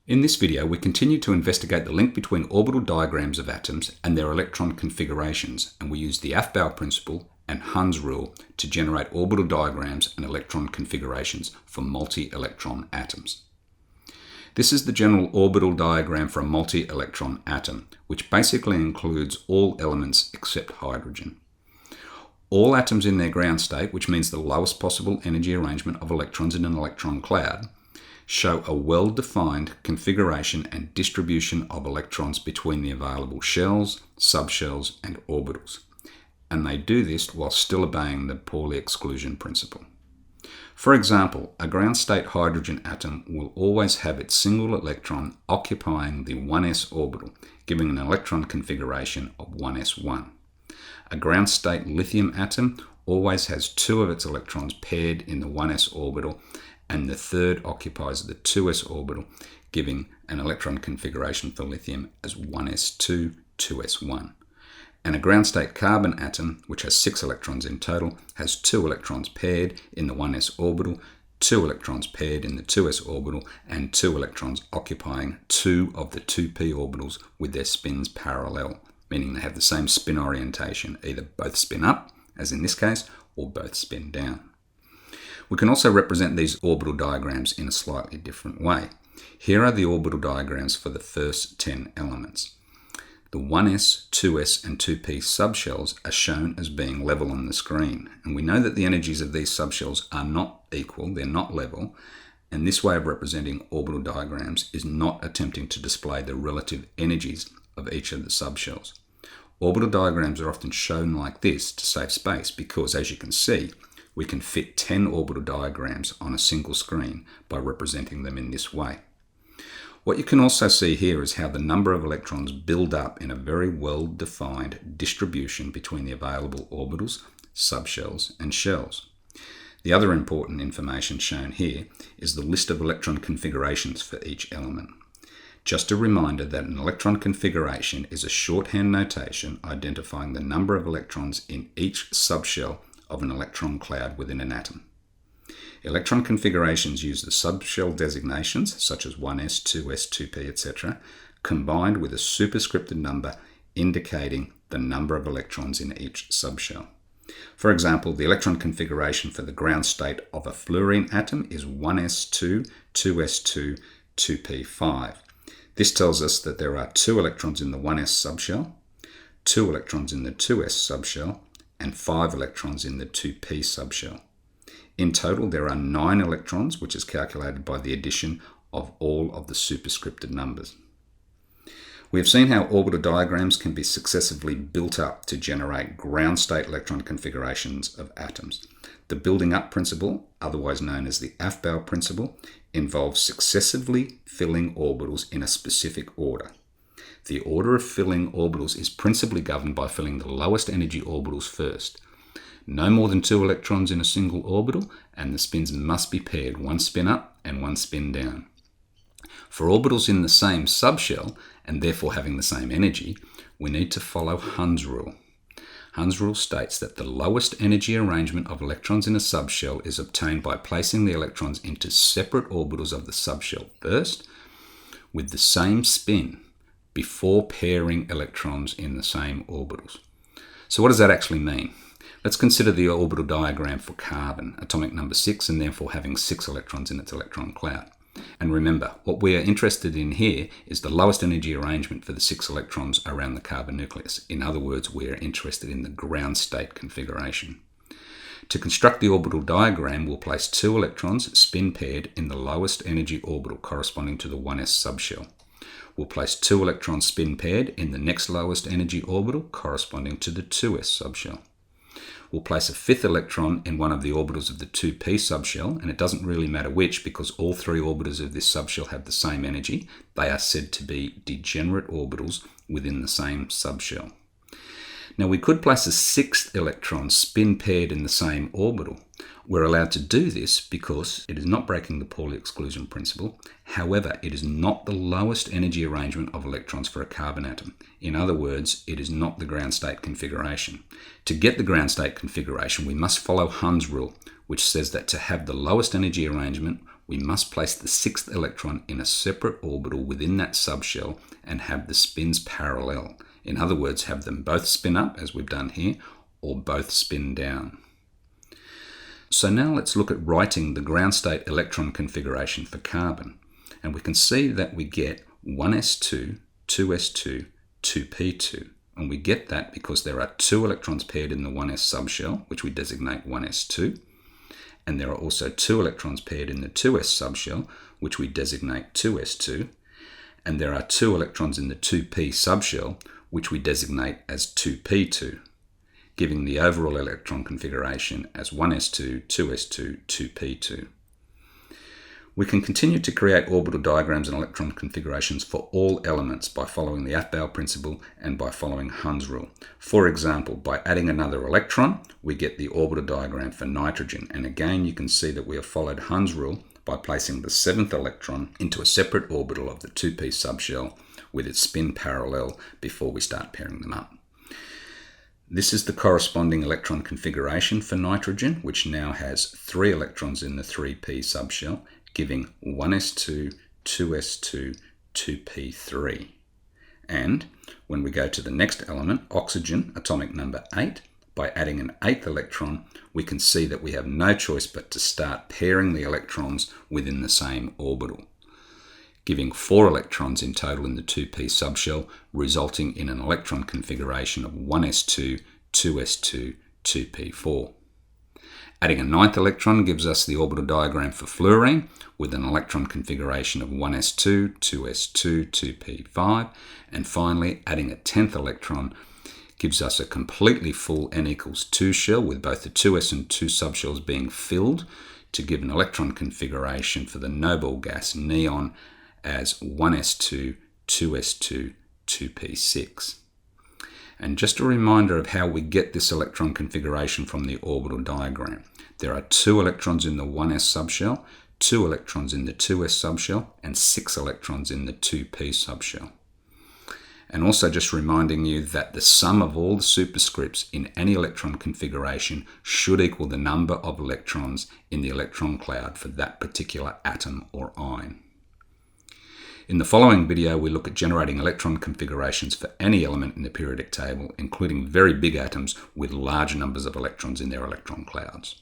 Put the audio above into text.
In this video, we continue to investigate the link between orbital diagrams of atoms and their electron configurations, and we use the Aufbau Principle and Hund's rule to generate orbital diagrams and electron configurations for multi-electron atoms. This is the general orbital diagram for a multi-electron atom, which basically includes all elements except hydrogen. All atoms in their ground state, which means the lowest possible energy arrangement of electrons in an electron cloud, show a well-defined configuration and distribution of electrons between the available shells, subshells, and orbitals. And they do this while still obeying the Pauli Exclusion principle. For example, a ground state hydrogen atom will always have its single electron occupying the 1s orbital, giving an electron configuration of 1s1. A ground state lithium atom always has two of its electrons paired in the 1s orbital, and the third occupies the 2s orbital, giving an electron configuration for lithium as 1s2, 2s1. And a ground state carbon atom, which has 6 electrons in total, has 2 electrons paired in the 1s orbital, 2 electrons paired in the 2s orbital, and 2 electrons occupying 2 of the 2p orbitals with their spins parallel, meaning they have the same spin orientation, either both spin up, as in this case, or both spin down. We can also represent these orbital diagrams in a slightly different way. Here are the orbital diagrams for the first 10 elements. The 1s, 2s, and 2p subshells are shown as being level on the screen, and we know that the energies of these subshells are not equal, they're not level, and this way of representing orbital diagrams is not attempting to display the relative energies of each of the subshells. Orbital diagrams are often shown like this to save space because, as you can see, we can fit 10 orbital diagrams on a single screen by representing them in this way. What you can also see here is how the number of electrons build up in a very well-defined distribution between the available orbitals, subshells, and shells. The other important information shown here is the list of electron configurations for each element. Just a reminder that an electron configuration is a shorthand notation identifying the number of electrons in each subshell of an electron cloud within an atom. Electron configurations use the subshell designations, such as 1s, 2s, 2p, etc., combined with a superscripted number indicating the number of electrons in each subshell. For example, the electron configuration for the ground state of a fluorine atom is 1s2, 2s2, 2p5. This tells us that there are 2 electrons in the 1s subshell, 2 electrons in the 2s subshell, and 5 electrons in the 2p subshell. In total, there are 9 electrons, which is calculated by the addition of all of the superscripted numbers. We have seen how orbital diagrams can be successively built up to generate ground state electron configurations of atoms. The building up principle, otherwise known as the Aufbau Principle, involves successively filling orbitals in a specific order. The order of filling orbitals is principally governed by filling the lowest energy orbitals first. No more than 2 electrons in a single orbital, and the spins must be paired, one spin up and one spin down. For orbitals in the same subshell, and therefore having the same energy, we need to follow Hund's rule. Hund's rule states that the lowest energy arrangement of electrons in a subshell is obtained by placing the electrons into separate orbitals of the subshell first, with the same spin, before pairing electrons in the same orbitals. So what does that actually mean? Let's consider the orbital diagram for carbon, atomic number 6, and therefore having 6 electrons in its electron cloud. And remember, what we are interested in here is the lowest energy arrangement for the 6 electrons around the carbon nucleus. In other words, we are interested in the ground state configuration. To construct the orbital diagram, we'll place 2 electrons spin paired in the lowest energy orbital corresponding to the 1s subshell. We'll place 2 electrons spin paired in the next lowest energy orbital corresponding to the 2s subshell. We'll place a 5th electron in one of the orbitals of the 2p subshell, and it doesn't really matter which because all 3 orbitals of this subshell have the same energy. They are said to be degenerate orbitals within the same subshell. Now we could place a 6th electron spin paired in the same orbital. We're allowed to do this because it is not breaking the Pauli Exclusion principle. However, it is not the lowest energy arrangement of electrons for a carbon atom. In other words, it is not the ground state configuration. To get the ground state configuration, we must follow Hund's rule, which says that to have the lowest energy arrangement, we must place the 6th electron in a separate orbital within that subshell and have the spins parallel. In other words, have them both spin up, as we've done here, or both spin down. So now let's look at writing the ground state electron configuration for carbon. And we can see that we get 1s2, 2s2, 2p2. And we get that because there are 2 electrons paired in the 1s subshell, which we designate 1s2. And there are also 2 electrons paired in the 2s subshell, which we designate 2s2. And there are 2 electrons in the 2p subshell, which we designate as 2p2, giving the overall electron configuration as 1s2, 2s2, 2p2. We can continue to create orbital diagrams and electron configurations for all elements by following the Aufbau principle and by following Hund's rule. For example, by adding another electron, we get the orbital diagram for nitrogen. And again, you can see that we have followed Hund's rule by placing the 7th electron into a separate orbital of the 2p subshell with its spin parallel before we start pairing them up. This is the corresponding electron configuration for nitrogen, which now has 3 electrons in the 3p subshell, giving 1s2, 2s2, 2p3. And when we go to the next element, oxygen, atomic number 8, by adding an 8th electron, we can see that we have no choice but to start pairing the electrons within the same orbital, giving 4 electrons in total in the 2p subshell, resulting in an electron configuration of 1s2, 2s2, 2p4. Adding a 9th electron gives us the orbital diagram for fluorine, with an electron configuration of 1s2, 2s2, 2p5, and finally adding a 10th electron gives us a completely full n equals 2 shell, with both the 2s and 2 subshells being filled, to give an electron configuration for the noble gas neon as 1s2, 2s2, 2p6. And just a reminder of how we get this electron configuration from the orbital diagram. There are 2 electrons in the 1s subshell, 2 electrons in the 2s subshell, and 6 electrons in the 2p subshell. And also just reminding you that the sum of all the superscripts in any electron configuration should equal the number of electrons in the electron cloud for that particular atom or ion. In the following video, we look at generating electron configurations for any element in the periodic table, including very big atoms with large numbers of electrons in their electron clouds.